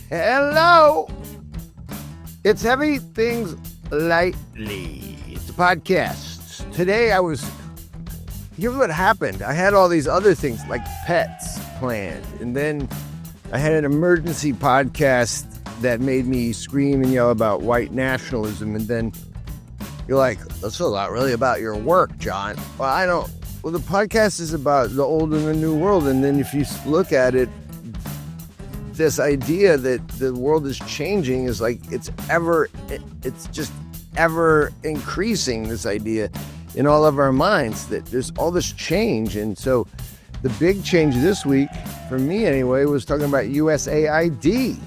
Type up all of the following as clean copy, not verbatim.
Hello. It's Heavy Things Lightly. It's a podcast. Today here's what happened. I had all these other things like pets planned. And then I had an emergency podcast that made me scream and yell about white nationalism. And then you're like, that's not really about your work, John. Well, the podcast is about the old and the new world. And then if you look at it, this idea that the world is changing is like it's just ever increasing, this idea in all of our minds that there's all this change. And so the big change this week, for me anyway, was talking about USAID,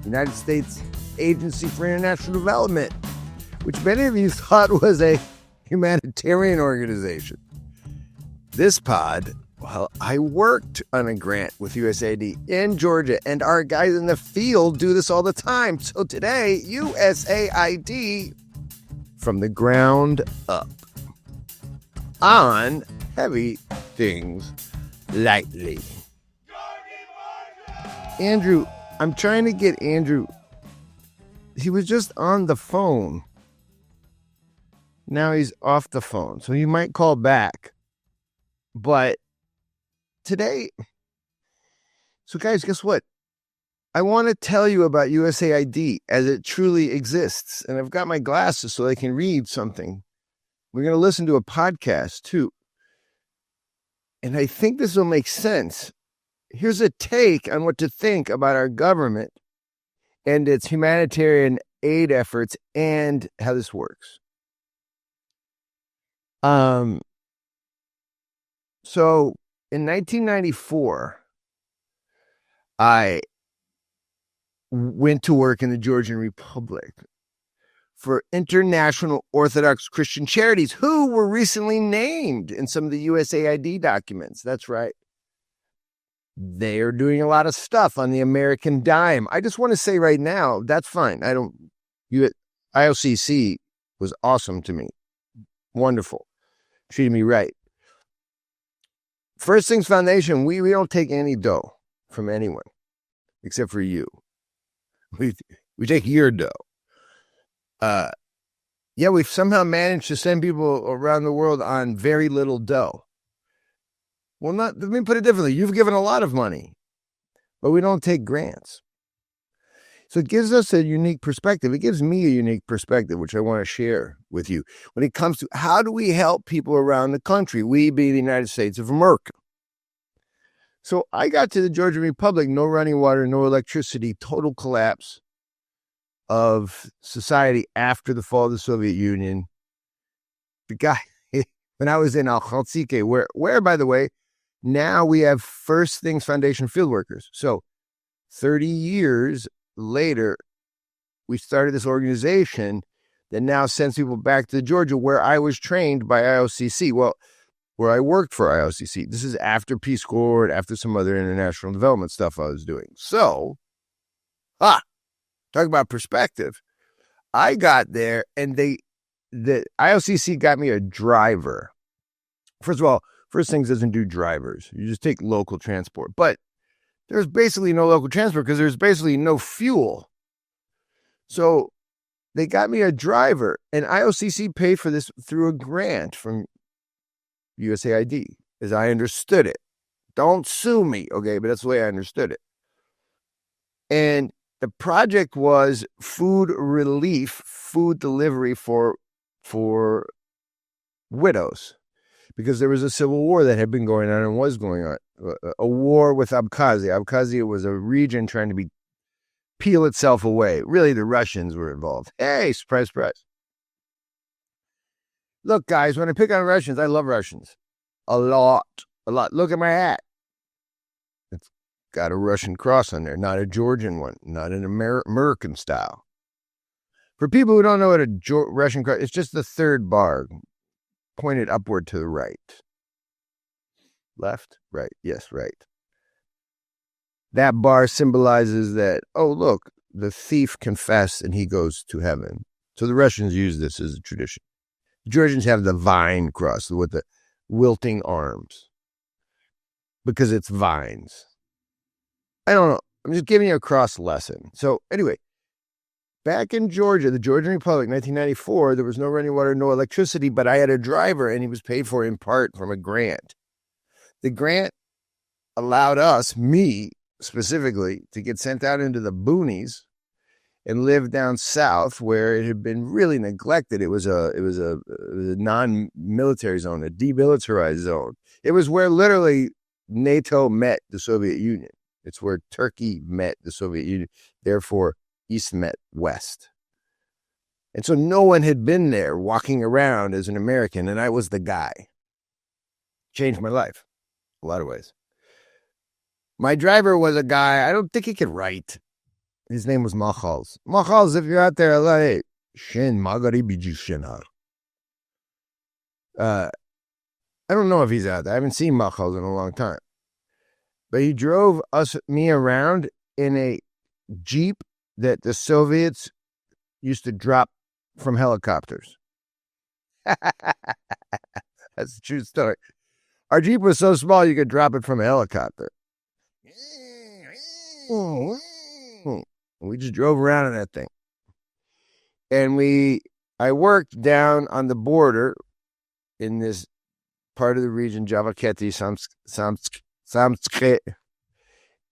United States Agency for International Development, which many of you thought was a humanitarian organization. This pod, well, I worked on a grant with USAID in Georgia, and our guys in the field do this all the time. So today, USAID from the ground up on Heavy Things Lightly. Andrew, I'm trying to get Andrew. He was just on the phone. Now he's off the phone, so you might call back. But today, so guys, guess what? I want to tell you about USAID as it truly exists. And I've got my glasses so I can read something. We're going to listen to a podcast too. And I think this will make sense. Here's a take on what to think about our government and its humanitarian aid efforts and how this works. So in 1994, I went to work in the Georgian Republic for International Orthodox Christian Charities, who were recently named in some of the USAID documents. That's right. They are doing a lot of stuff on the American dime. I just want to say right now, that's fine. IOCC was awesome to me. Wonderful. Treated me right. First Things Foundation, we don't take any dough from anyone except for you. We take your dough. We've somehow managed to send people around the world on very little dough. Well, let me put it differently. You've given a lot of money, but we don't take grants. So it gives us a unique perspective. It gives me a unique perspective, which I want to share with you when it comes to how do we help people around the country, we being the United States of America. So I got to the Georgian Republic, no running water, no electricity, total collapse of society after the fall of the Soviet Union. The guy, when I was in Al-Khaltsike, where, by the way, now we have First Things Foundation field workers. So 30 years later, we started this organization that now sends people back to Georgia, where I was trained by IOCC. Well, where I worked for IOCC. This is after Peace Corps, after some other international development stuff I was doing. So, talk about perspective. I got there, and the IOCC got me a driver. First of all, First Things doesn't do drivers. You just take local transport. But there's basically no local transport because there's basically no fuel. So they got me a driver, and IOCC paid for this through a grant from USAID, as I understood it. Don't sue me, okay? But that's the way I understood it. And the project was food relief, food delivery for widows, because there was a civil war that had been going on and was going on. A war with Abkhazia. Abkhazia was a region trying to peel itself away. Really, the Russians were involved. Hey, surprise, surprise. Look, guys, when I pick on Russians, I love Russians. A lot. Look at my hat. It's got a Russian cross on there, not a Georgian one, not an American style. For people who don't know what a Russian cross, it's just the third bar pointed upward to the right. Left, right, yes, right. That bar symbolizes that, oh, look, the thief confessed and he goes to heaven. So the Russians use this as a tradition. The Georgians have the vine cross with the wilting arms because it's vines. I don't know. I'm just giving you a cross lesson. So anyway, back in Georgia, the Georgian Republic, 1994, there was no running water, no electricity, but I had a driver and he was paid for in part from a grant. The grant allowed us, me specifically, to get sent out into the boonies and live down south where it had been really neglected. It was a non-military zone, a demilitarized zone. It was where literally NATO met the Soviet Union. It's where Turkey met the Soviet Union. Therefore, East met West. And so no one had been there walking around as an American, and I was the guy. Changed my life in a lot of ways. My driver was a guy, I don't think he could write. His name was Machals. Machals, if you're out there, hey, Shin Magharibi Shinar. I don't know if he's out there. I haven't seen Machals in a long time. But he drove me around in a Jeep that the Soviets used to drop from helicopters. That's a true story. Our Jeep was so small you could drop it from a helicopter. We just drove around in that thing. And I worked down on the border in this part of the region, Javaketi, Samskhe,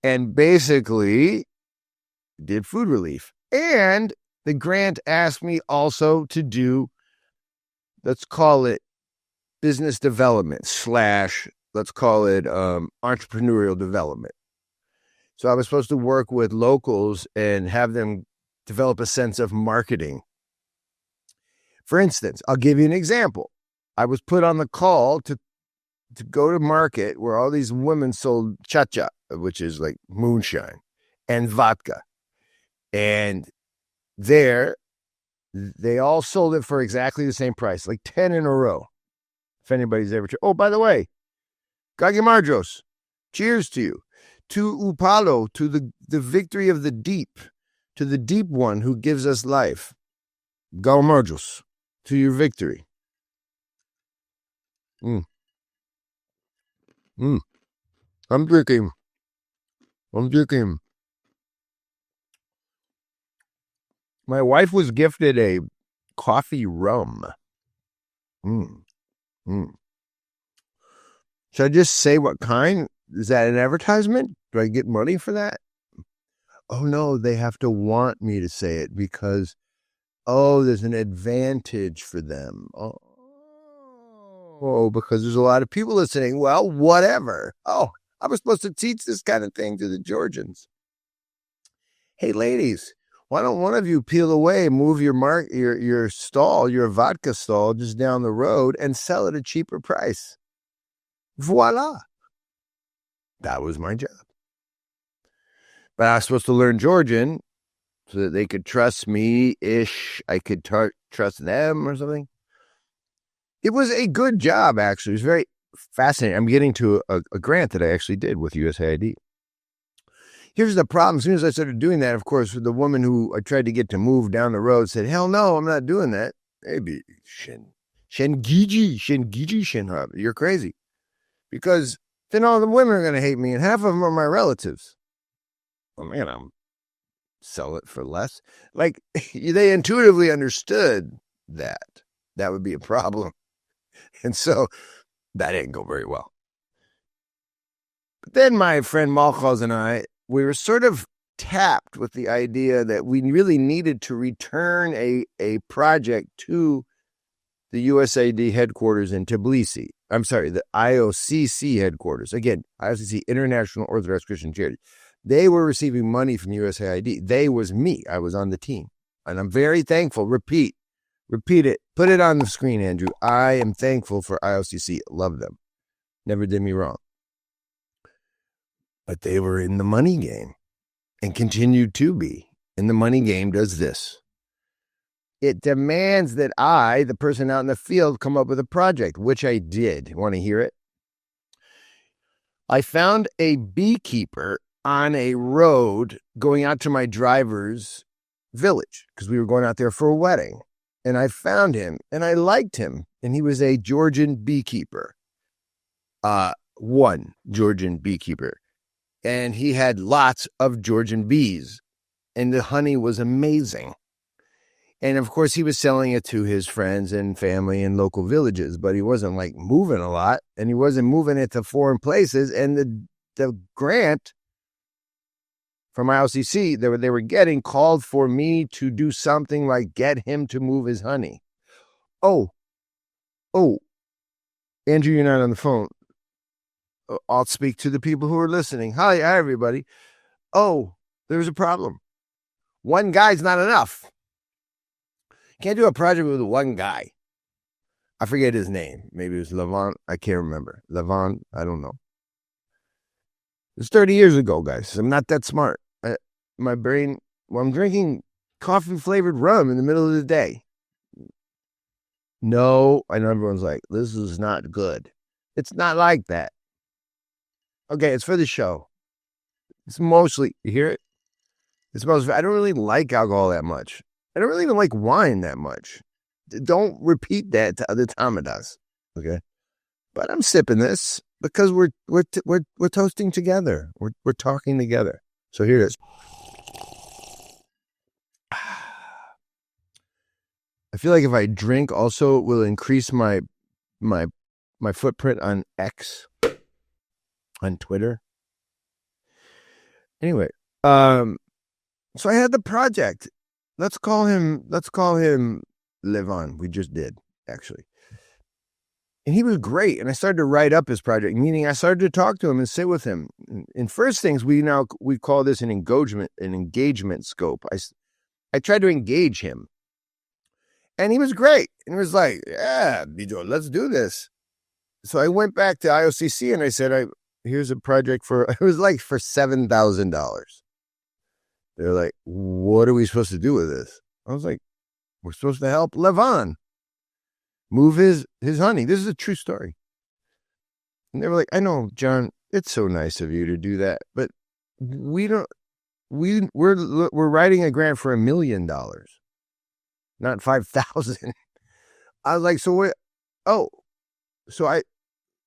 and basically did food relief. And the grant asked me also to do, let's call it business development / let's call it entrepreneurial development. So I was supposed to work with locals and have them develop a sense of marketing. For instance, I'll give you an example. I was put on the call to go to market where all these women sold cha-cha, which is like moonshine, and vodka. And there, they all sold it for exactly the same price, like 10 in a row. If anybody's ever tried. Oh, by the way, Gagimarjos, cheers to you. To Upalo, to the victory of the deep, to the deep one who gives us life. Gagimarjos, to your victory. I'm drinking. My wife was gifted a coffee rum. Should I just say what kind? Is that an advertisement? Do I get money for that? Oh, no, they have to want me to say it because, there's an advantage for them. Oh, because there's a lot of people listening. Well, whatever. Oh, I was supposed to teach this kind of thing to the Georgians. Hey, ladies, why don't one of you peel away, move your stall, your vodka stall just down the road and sell at a cheaper price? Voila. That was my job. But I was supposed to learn Georgian so that they could trust me-ish. I could trust them or something. It was a good job, actually. It was very fascinating. I'm getting to a grant that I actually did with USAID. Here's the problem. As soon as I started doing that, of course, the woman who I tried to get to move down the road said, hell no, I'm not doing that. Maybe Shengiji, you're crazy. Because then all the women are going to hate me, and half of them are my relatives. Well, man, I'll sell it for less. Like, they intuitively understood that would be a problem. And so that didn't go very well. But then my friend Malchaz and I, we were sort of tapped with the idea that we really needed to return a project to the USAID headquarters in Tbilisi. I'm sorry, the IOCC headquarters. Again, IOCC, International Orthodox Christian Charity. They were receiving money from USAID. They was me. I was on the team. And I'm very thankful. Repeat it. Put it on the screen, Andrew. I am thankful for IOCC. Love them. Never did me wrong. But they were in the money game and continued to be. And the money game does this. It demands that I, the person out in the field, come up with a project, which I did. Want to hear it? I found a beekeeper on a road going out to my driver's village because we were going out there for a wedding. And I found him and I liked him. And he was a Georgian beekeeper. One Georgian beekeeper. And he had lots of Georgian bees, and the honey was amazing. And of course, he was selling it to his friends and family in local villages, but he wasn't like moving a lot, and he wasn't moving it to foreign places. And the grant from ILCC that they were getting called for me to do something like get him to move his honey. Oh, Andrew, you're not on the phone. I'll speak to the people who are listening. Hi, everybody. Oh, there's a problem. One guy's not enough. Can't do a project with one guy. I forget his name. Maybe it was Levant. I can't remember. Levant. I don't know. It was 30 years ago, guys. I'm not that smart. My brain, I'm drinking coffee-flavored rum in the middle of the day. No, I know everyone's like, this is not good. It's not like that. Okay, it's for the show. It's mostly, you hear it? It's mostly, I don't really like alcohol that much. I don't really even like wine that much. Don't repeat that to other Tamadas, okay? But I'm sipping this because we're toasting together. We're talking together. So here it is. I feel like if I drink, also it will increase my footprint on X, on Twitter. Anyway, so I had the project. Let's call him Levon. We just did, actually. And he was great. And I started to write up his project, meaning I started to talk to him and sit with him. And first things, we call this an engagement scope. I tried to engage him. And he was great. And he was like, yeah, Bijo, let's do this. So I went back to IOCC and I said, here's a project it was like for $7,000. They're like, what are we supposed to do with this? I was like, we're supposed to help Levon move his honey. This is a true story. And they were like, I know, John, it's so nice of you to do that, but we're writing a grant for $1 million, not 5,000. I was like, so what? Oh, so I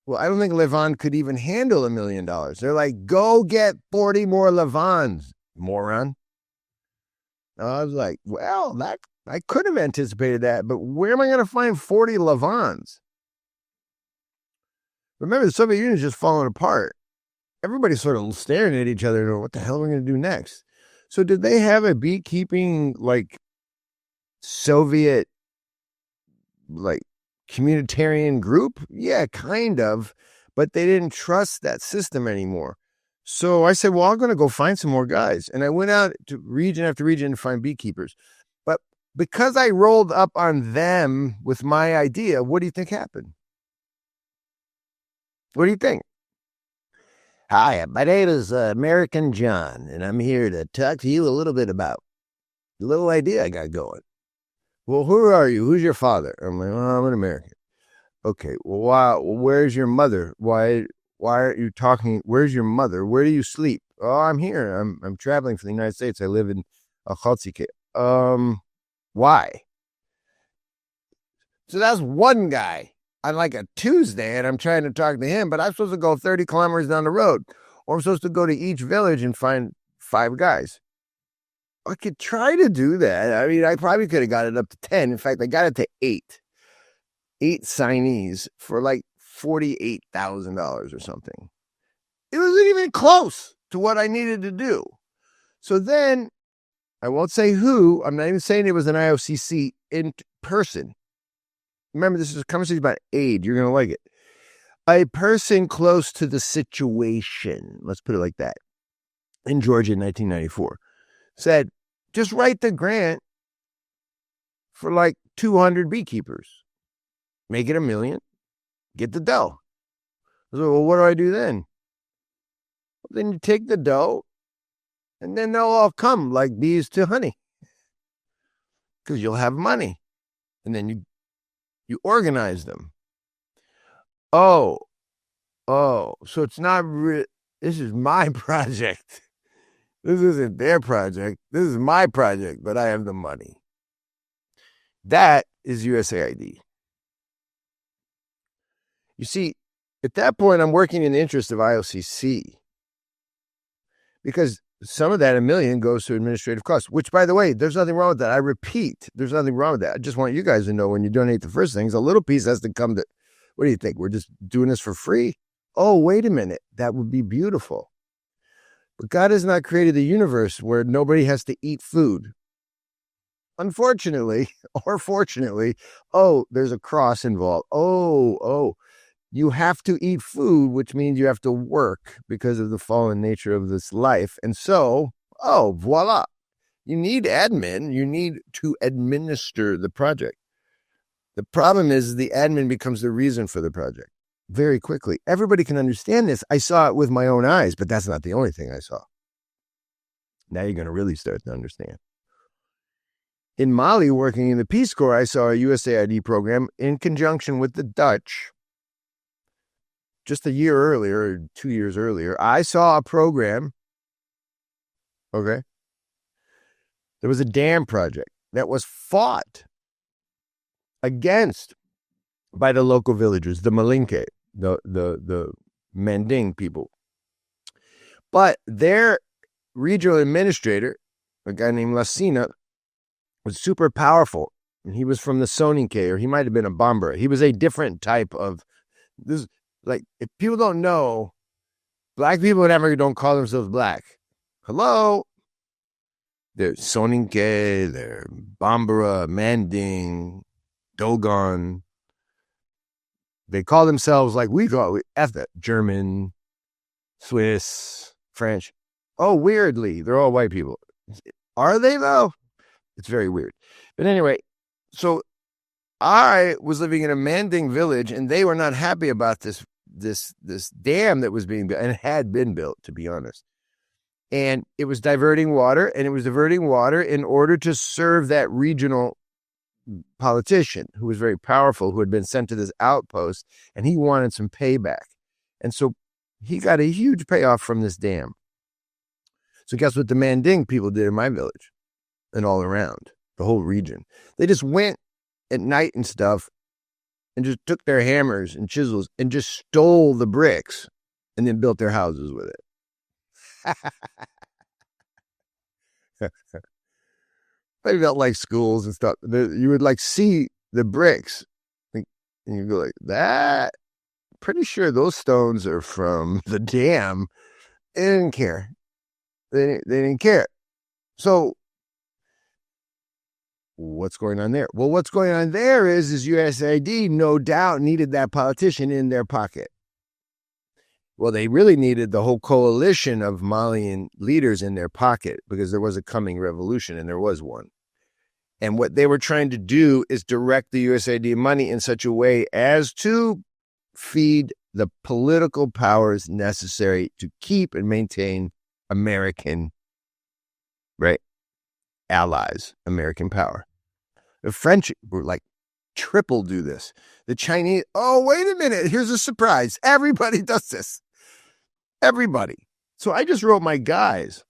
don't think Levon could even handle $1 million. They're like, go get 40 more Levons, moron. I was like, well, I could have anticipated that, but where am I going to find 40 Levons? Remember, the Soviet Union is just falling apart. Everybody's sort of staring at each other and going, what the hell are we going to do next? So did they have a beekeeping, like, Soviet, like, communitarian group? Yeah, kind of, but they didn't trust that system anymore. So I said, well, I'm going to go find some more guys. And I went out to region after region to find beekeepers. But because I rolled up on them with my idea, what do you think happened? What do you think? Hi, my name is American John, and I'm here to talk to you a little bit about the little idea I got going. Well, who are you? Who's your father? I'm like, well, I'm an American. Okay, well, where's your mother? Why aren't you talking? Where's your mother? Where do you sleep? Oh, I'm here. I'm traveling for the United States. I live in Akhaltsike. Why? So that's one guy on like a Tuesday, and I'm trying to talk to him, but I'm supposed to go 30 kilometers down the road, or I'm supposed to go to each village and find 5 guys. I could try to do that. I mean, I probably could have got it up to 10. In fact, I got it to 8. 8 signees for like $48,000 or something. It wasn't even close to what I needed to do. So then, I won't say who, I'm not even saying it was an IOCC in person. Remember, this is a conversation about aid. You're going to like it. A person close to the situation, let's put it like that, in Georgia in 1994, said, just write the grant for like 200 beekeepers. Make it $1 million. Get the dough. I said, well, what do I do then? Well, then you take the dough, and then they'll all come like bees to honey. Because you'll have money. And then you organize them. Oh, so it's not this is my project. This isn't their project. This is my project, but I have the money. That is USAID. You see, at that point, I'm working in the interest of IOCC. because some of that, $1 million, goes to administrative costs, which, by the way, there's nothing wrong with that. I repeat, there's nothing wrong with that. I just want you guys to know, when you donate the first things, a little piece has to come to, what do you think? We're just doing this for free? Oh, wait a minute. That would be beautiful. But God has not created a universe where nobody has to eat food. Unfortunately, or fortunately, there's a cross involved. You have to eat food, which means you have to work because of the fallen nature of this life. And so, voila. You need admin. You need to administer the project. The problem is the admin becomes the reason for the project very quickly. Everybody can understand this. I saw it with my own eyes, but that's not the only thing I saw. Now you're going to really start to understand. In Mali, working in the Peace Corps, I saw a USAID program in conjunction with the Dutch. Just a year earlier, or 2 years earlier, I saw a program. Okay. There was a dam project that was fought against by the local villagers, the Malinke, the Manding people. But their regional administrator, a guy named Lassina, was super powerful. And he was from the Soninke, or he might have been a Bambara. He was a different type of this. Like, if people don't know, black people never don't call themselves black. Hello? They're Soninke, they're Bambara, Manding, Dogon. They call themselves like we call it, German, Swiss, French. Oh, weirdly, they're all white people. Are they, though? It's very weird. But anyway, so I was living in a Manding village, and they were not happy about this dam that was being built, and it had been built, to be honest. And it was diverting water, in order to serve that regional politician who was very powerful, who had been sent to this outpost, and he wanted some payback. And so he got a huge payoff from this dam. So guess what the Manding people did in my village and all around the whole region? They just went at night and stuff and just took their hammers and chisels and just stole the bricks and then built their houses with it. They felt like schools and stuff. You would like see the bricks and you'd go like, that, pretty sure those stones are from the dam. They didn't care. They didn't care. So what's going on there? Well, what's going on there is USAID no doubt needed that politician in their pocket. Well, they really needed the whole coalition of Malian leaders in their pocket, because there was a coming revolution, and there was one. And what they were trying to do is direct the USAID money in such a way as to feed the political powers necessary to keep and maintain American, right, allies, American power. The French were like triple do this. The Chinese, oh, wait a minute, here's a surprise. Everybody does this. Everybody. So I just wrote my guys.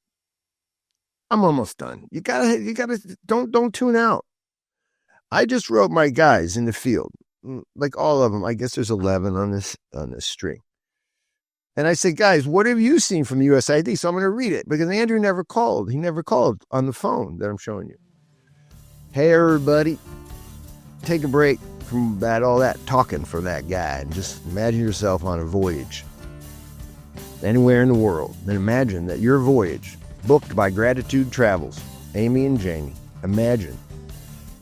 I'm almost done. You gotta, don't tune out. I just wrote my guys in the field, like all of them. I guess there's 11 on this string. And I said, guys, what have you seen from the USAID? So I'm going to read it, because Andrew never called. He never called on the phone that I'm showing you. Hey, everybody, take a break from all that talking for that guy, and just imagine yourself on a voyage anywhere in the world. Then imagine that your voyage, booked by Gratitude Travels, Amy and Jamie, imagine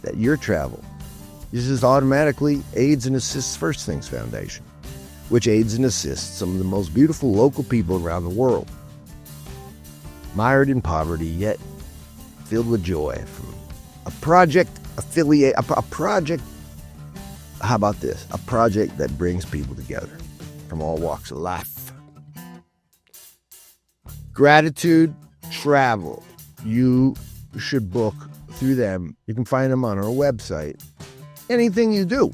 that your travel is just automatically aids and assists First Things Foundation, which aids and assists some of the most beautiful local people around the world, mired in poverty yet filled with joy from a project affiliate, a project, how about this? A project that brings people together from all walks of life. Gratitude Travel. You should book through them. You can find them on our website. Anything you do.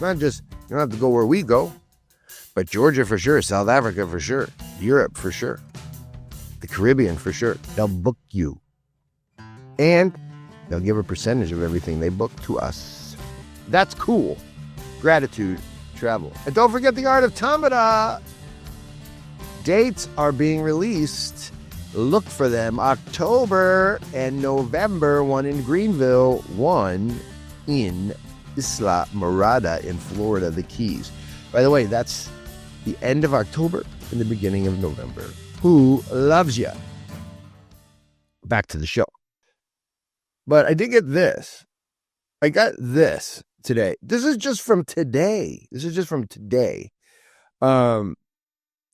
Not just, you don't have to go where we go, but Georgia for sure, South Africa for sure, Europe for sure, the Caribbean for sure. They'll book you. And they'll give a percentage of everything they book to us. That's cool. Gratitude Travel. And don't forget the art of Tamada. Dates are being released Look for them October and November, one in Greenville, one in Isla Morada in Florida, the Keys. By the way, that's the end of October and the beginning of November. Who loves you? Back to the show. But I did get this. I got this today. This is just from today.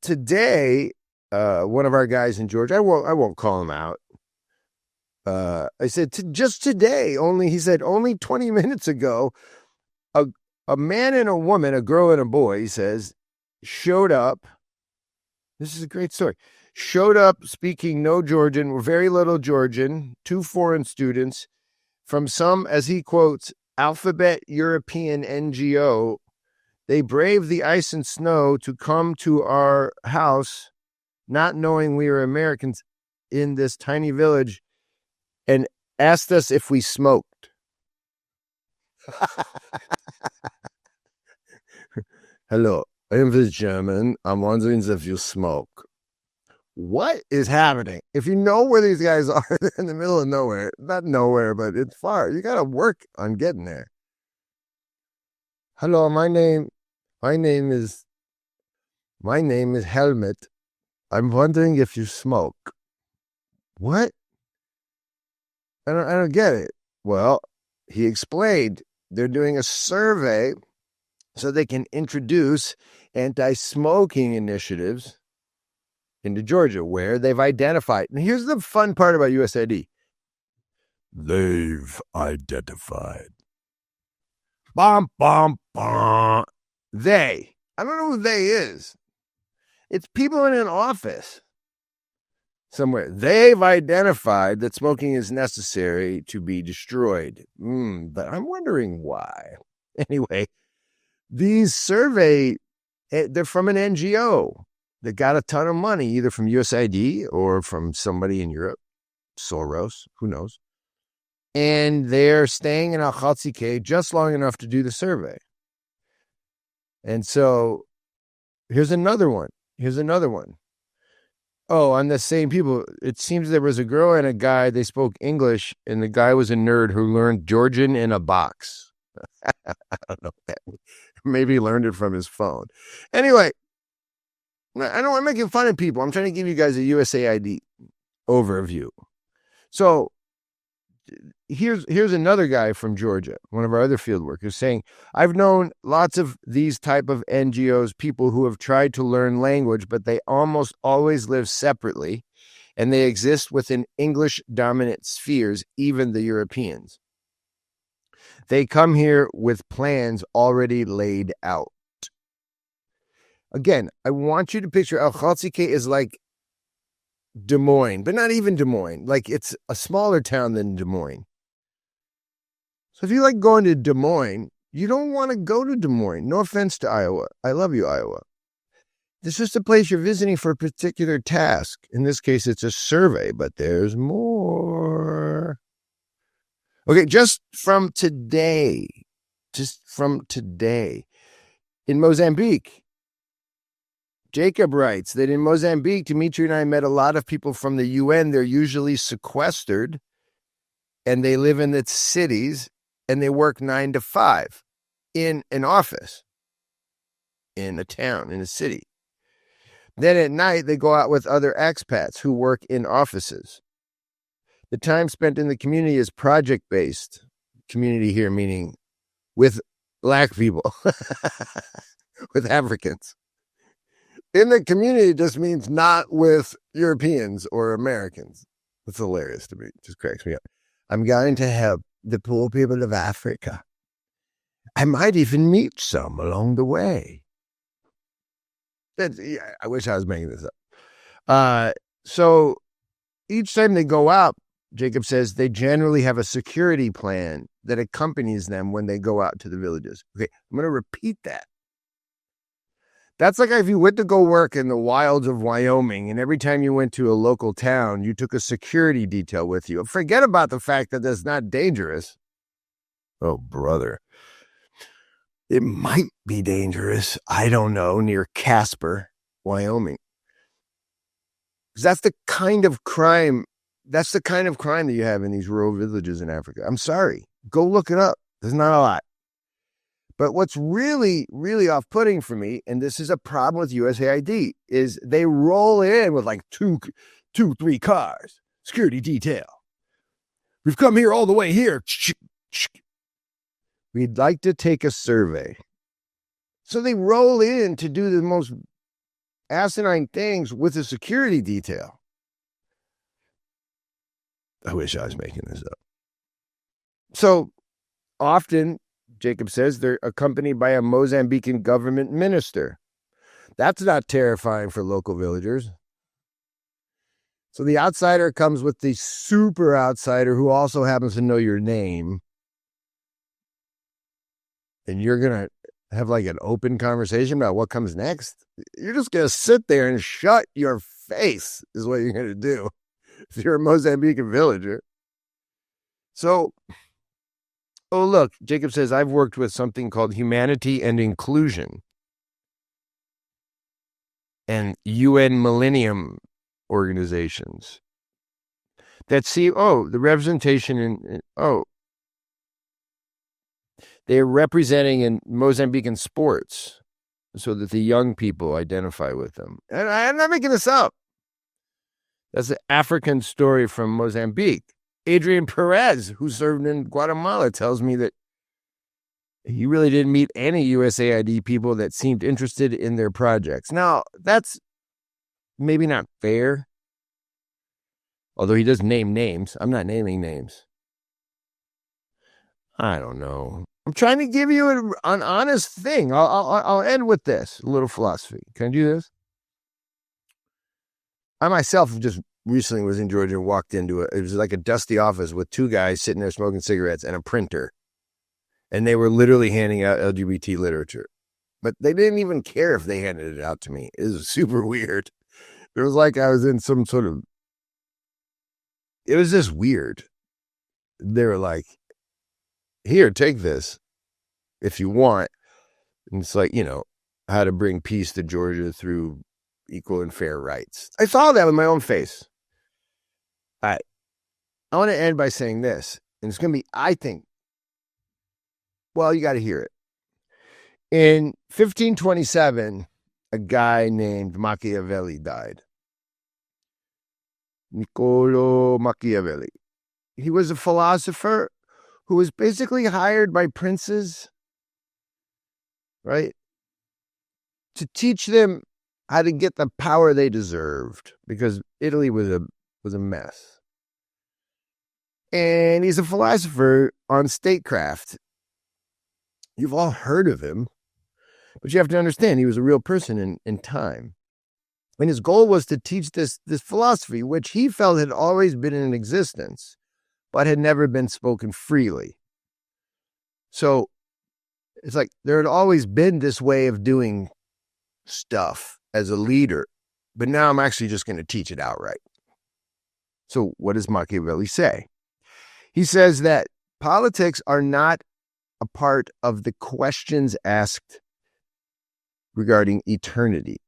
Today, one of our guys in Georgia, I won't call him out. I said, just today, he said, only 20 minutes ago, a man and a woman, a girl and a boy, he says, showed up. This is a great story. Showed up speaking no Georgian, or very little Georgian, 2 foreign students from some, as he quotes, alphabet European NGO. They braved the ice and snow to come to our house, not knowing we were Americans in this tiny village, and asked us if we smoked. Hello, I'm the German. I'm wondering if you smoke. What is happening? If you know where these guys are, they're in the middle of nowhere. Not nowhere, but it's far. You got to work on getting there. Hello, my name is Helmut. I'm wondering if you smoke. What? I don't get it. Well, he explained they're doing a survey so they can introduce anti-smoking initiatives into Georgia, where they've identified. And here's the fun part about USAID. They've identified. Bum, bum, bum. They. I don't know who they is. It's people in an office somewhere. They've identified that smoking is necessary to be destroyed. But I'm wondering why. Anyway, these survey, they're from an NGO that got a ton of money, either from USAID or from somebody in Europe, Soros, who knows. And they're staying in Al-Khaltsikeh just long enough to do the survey. And so here's another one. Oh, on the same people, it seems there was a girl and a guy, they spoke English, and the guy was a nerd who learned Georgian in a box. I don't know. Maybe he learned it from his phone. Anyway, I don't want to make fun of people. I'm trying to give you guys a USAID overview. So here's another guy from Georgia, one of our other field workers, saying, I've known lots of these type of NGOs, people who have tried to learn language, but they almost always live separately, and they exist within English-dominant spheres, even the Europeans. They come here with plans already laid out. Again, I want you to picture Al-Khaltsikeh is like Des Moines, but not even Des Moines. Like, it's a smaller town than Des Moines. So if you like going to Des Moines, you don't want to go to Des Moines. No offense to Iowa. I love you, Iowa. This is the place you're visiting for a particular task. In this case, it's a survey, but there's more. Okay, just from today, in Mozambique, Jacob writes that in Mozambique, Dimitri and I met a lot of people from the UN. They're usually sequestered, and they live in the cities, and they work 9 to 5 in an office, in a town, in a city. Then at night, they go out with other expats who work in offices. The time spent in the community is project-based. Community here meaning with Black people, with Africans. In the community just means not with Europeans or Americans. That's hilarious to me. It just cracks me up. I'm going to help the poor people of Africa. I might even meet some along the way. I wish I was making this up. So each time they go out, Jacob says they generally have a security plan that accompanies them when they go out to the villages. Okay, I'm going to repeat that. That's like if you went to go work in the wilds of Wyoming, and every time you went to a local town, you took a security detail with you. Forget about the fact that that's not dangerous. Oh, brother. It might be dangerous. I don't know, near Casper, Wyoming. Because that's the kind of crime that you have in these rural villages in Africa. I'm sorry. Go look it up. There's not a lot. But what's really, really off-putting for me, and this is a problem with USAID, is they roll in with like two, 3 cars, security detail. We've come here all the way here. We'd like to take a survey. So they roll in to do the most asinine things with a security detail. I wish I was making this up. So often, Jacob says, they're accompanied by a Mozambican government minister. That's not terrifying for local villagers. So the outsider comes with the super outsider who also happens to know your name. And you're going to have like an open conversation about what comes next. You're just going to sit there and shut your face is what you're going to do if you're a Mozambican villager. So, oh, look, Jacob says, I've worked with something called humanity and inclusion and UN Millennium organizations that see, the representation they're representing in Mozambican sports so that the young people identify with them. And I'm not making this up. That's an African story from Mozambique. Adrian Perez, who served in Guatemala, tells me that he really didn't meet any USAID people that seemed interested in their projects. Now, that's maybe not fair, although he does name names. I'm not naming names. I don't know. I'm trying to give you an honest thing. I'll end with this, a little philosophy. Can I do this? I myself just recently was in Georgia and walked into it. It was like a dusty office with 2 guys sitting there smoking cigarettes and a printer. And they were literally handing out LGBT literature. But they didn't even care if they handed it out to me. It was super weird. It was like I was in some sort of... It was just weird. They were like, here, take this if you want. And it's like, how to bring peace to Georgia through equal and fair rights. I saw that with my own face. All right. I want to end by saying this, and it's going to be, I think, well, you got to hear it. In 1527, a guy named Machiavelli died. Niccolo Machiavelli. He was a philosopher who was basically hired by princes, right, to teach them how to get the power they deserved, because Italy was a mess. And he's a philosopher on statecraft. You've all heard of him, but you have to understand he was a real person in time. And his goal was to teach this philosophy, which he felt had always been in existence, but had never been spoken freely. So it's like there had always been this way of doing stuff as a leader, but now I'm actually just going to teach it outright. So what does Machiavelli say? He says that politics are not a part of the questions asked regarding eternity.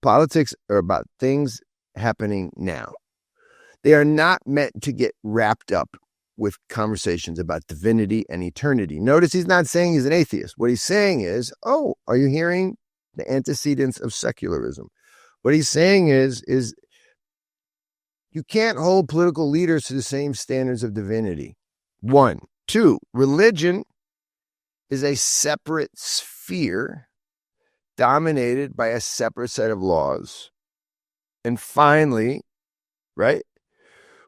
Politics are about things happening now. They are not meant to get wrapped up with conversations about divinity and eternity. Notice he's not saying he's an atheist. What he's saying is, are you hearing the antecedents of secularism? What he's saying is you can't hold political leaders to the same standards of divinity. 1. 2, religion is a separate sphere dominated by a separate set of laws. And finally, right,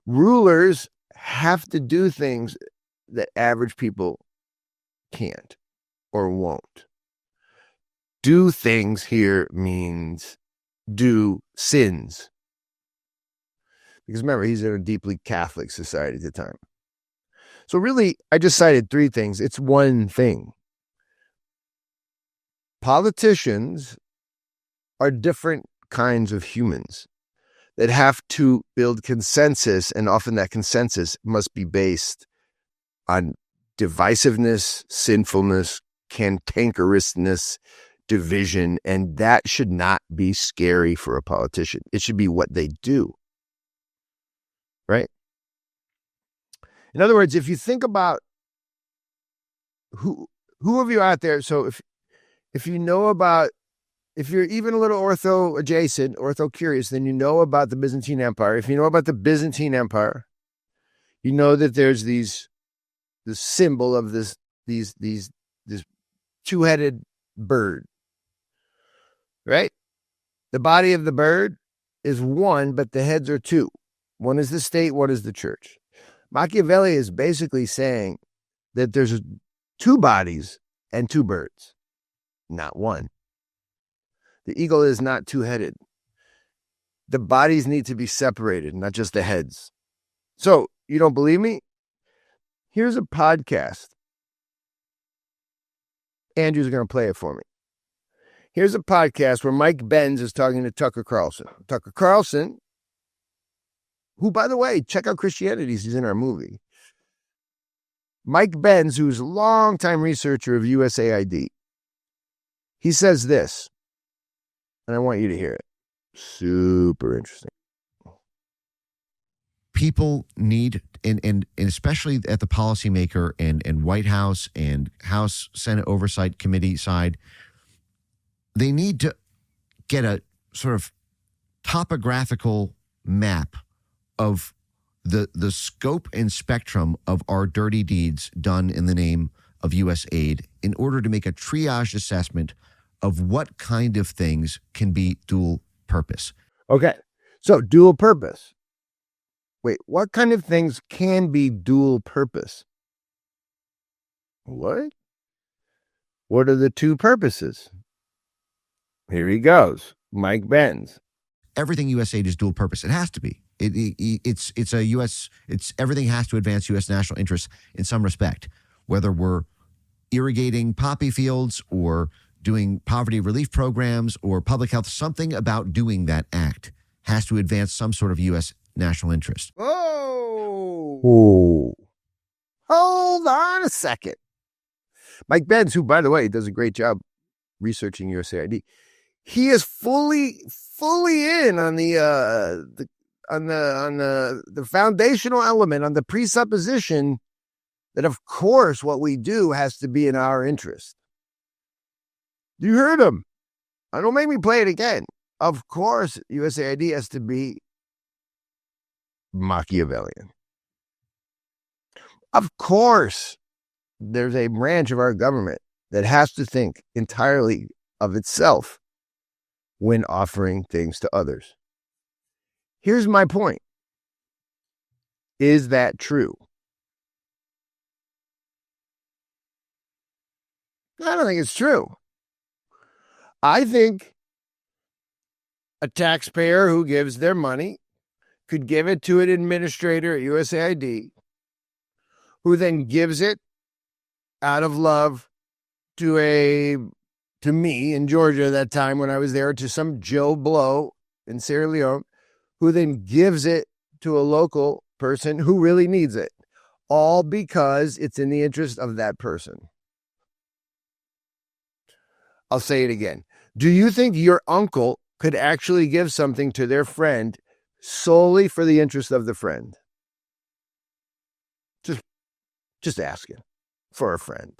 rulers have to do things that average people can't or won't. Do things here means do sins. Because remember, he's in a deeply Catholic society at the time. So really, I just cited 3 things. It's one thing. Politicians are different kinds of humans that have to build consensus, and often that consensus must be based on divisiveness, sinfulness, cantankerousness, division, and that should not be scary for a politician. It should be what they do, right? In other words, if you think about who of you out there, so if you know about, if you're even a little ortho adjacent, ortho curious, then you know about the Byzantine Empire. If you know about the Byzantine Empire, you know that there's the symbol of this two-headed bird, right? The body of the bird is one, but the heads are two. One is the state, one is the church. Machiavelli is basically saying that there's two bodies and two birds, not one. The eagle is not two-headed. The bodies need to be separated, not just the heads. So, you don't believe me? Here's a podcast. Andrew's going to play it for me. Here's a podcast where Mike Benz is talking to Tucker Carlson. Tucker Carlson, who, by the way, check out Christianities. He's in our movie. Mike Benz, who's a longtime researcher of USAID, he says this, and I want you to hear it. Super interesting. People need, and especially at the policymaker and White House and House Senate Oversight Committee side, they need to get a sort of topographical map of the scope and spectrum of our dirty deeds done in the name of USAID in order to make a triage assessment of what kind of things can be dual purpose. Okay, so dual purpose. Wait, what kind of things can be dual purpose? What? What are the two purposes? Here he goes, Mike Benz. Everything USAID is dual purpose. It has to be. It's a U.S. It's everything has to advance U.S. national interests in some respect, whether we're irrigating poppy fields or doing poverty relief programs or public health. Something about doing that act has to advance some sort of U.S. national interest. Oh, hold on a second. Mike Benz, who, by the way, does a great job researching USAID, he is fully in on the foundational element, on the presupposition that, of course, what we do has to be in our interest. You heard him. Don't make me play it again. Of course, USAID has to be Machiavellian. Of course, there's a branch of our government that has to think entirely of itself when offering things to others. Here's my point. Is that true? I don't think it's true. I think a taxpayer who gives their money could give it to an administrator at USAID, who then gives it out of love to me in Georgia at that time when I was there, to some Joe Blow in Sierra Leone, who then gives it to a local person who really needs it, all because it's in the interest of that person. I'll say it again. Do you think your uncle could actually give something to their friend solely for the interest of the friend? Just asking for a friend.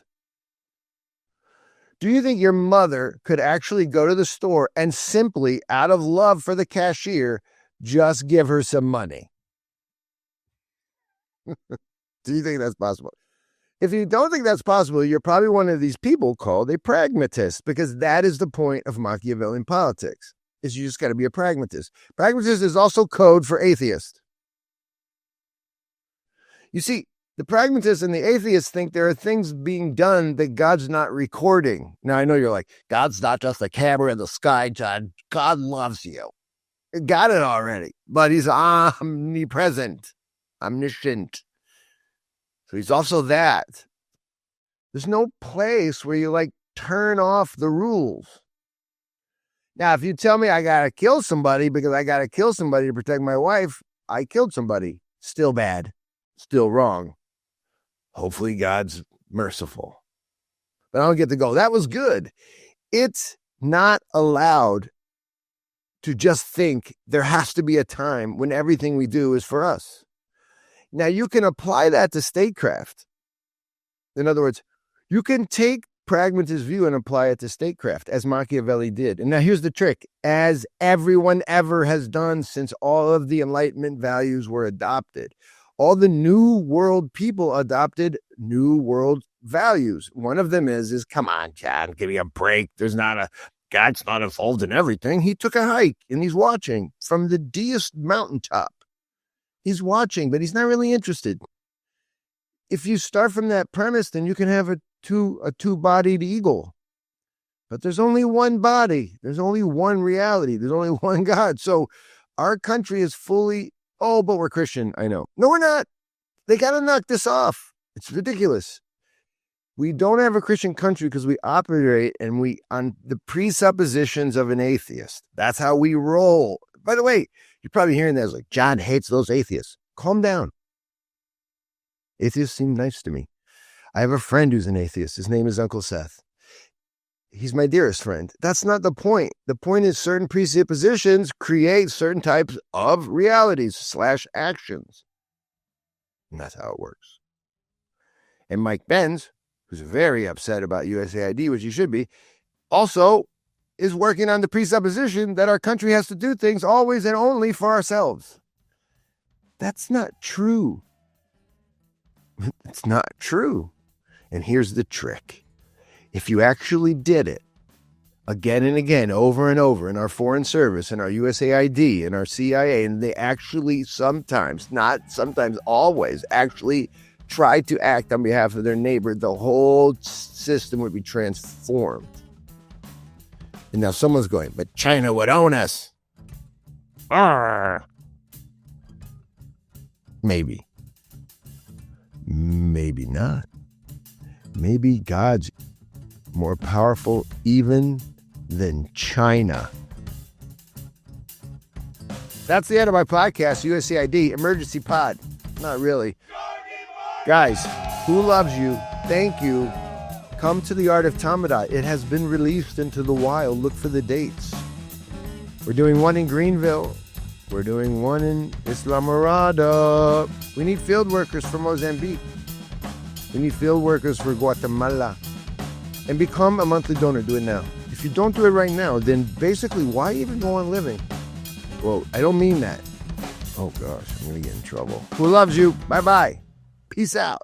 Do you think your mother could actually go to the store and simply, out of love for the cashier, just give her some money? Do you think that's possible? If you don't think that's possible, you're probably one of these people called a pragmatist, because that is the point of Machiavellian politics, is you just got to be a pragmatist. Pragmatist is also code for atheist. You see, the pragmatists and the atheists think there are things being done that God's not recording. Now, I know you're like, God's not just a camera in the sky, John. God loves you. Got it already. But he's omnipresent, omniscient. So he's also that. There's no place where you turn off the rules. Now, if you tell me I got to kill somebody because I got to kill somebody to protect my wife, I killed somebody. Still bad. Still wrong. Hopefully God's merciful. But I don't get to go, that was good. It's not allowed to just think there has to be a time when everything we do is for us. Now, you can apply that to statecraft. In other words, you can take pragmatist view and apply it to statecraft, as Machiavelli did. And now here's the trick. As everyone ever has done since all of the Enlightenment values were adopted, all the New World people adopted New World values. One of them is come on, John, give me a break. God's not involved in everything. He took a hike and he's watching from the deist mountaintop. He's watching, but he's not really interested. If you start from that premise, then you can have a two-bodied eagle. But there's only one body. There's only one reality. There's only one God. So our country is fully, but we're Christian. I know. No, we're not. They got to knock this off. It's ridiculous. We don't have a Christian country because we operate on the presuppositions of an atheist. That's how we roll. By the way, you're probably hearing that as like, John hates those atheists. Calm down. Atheists seem nice to me. I have a friend who's an atheist. His name is Uncle Seth. He's my dearest friend. That's not the point. The point is certain presuppositions create certain types of realities / actions. And that's how it works. And Mike Benz, who's very upset about USAID, which he should be, also is working on the presupposition that our country has to do things always and only for ourselves. That's not true. It's not true. And here's the trick. If you actually did it again and again, over and over in our foreign service, in our USAID, in our CIA, and they actually sometimes, not sometimes, always actually try to act on behalf of their neighbor, the whole system would be transformed. And now someone's going, but China would own us. Arr. Maybe. Maybe not. Maybe God's more powerful even than China. That's the end of my podcast, USAID Emergency Pod. Not really. Guys, who loves you? Thank you. Come to the Art of Tamada. It has been released into the wild. Look for the dates. We're doing one in Greenville. We're doing one in Islamorada. We need field workers for Mozambique. We need field workers for Guatemala. And become a monthly donor. Do it now. If you don't do it right now, then basically, why even go on living? Well, I don't mean that. Oh, gosh, I'm going to get in trouble. Who loves you? Bye-bye. Peace out.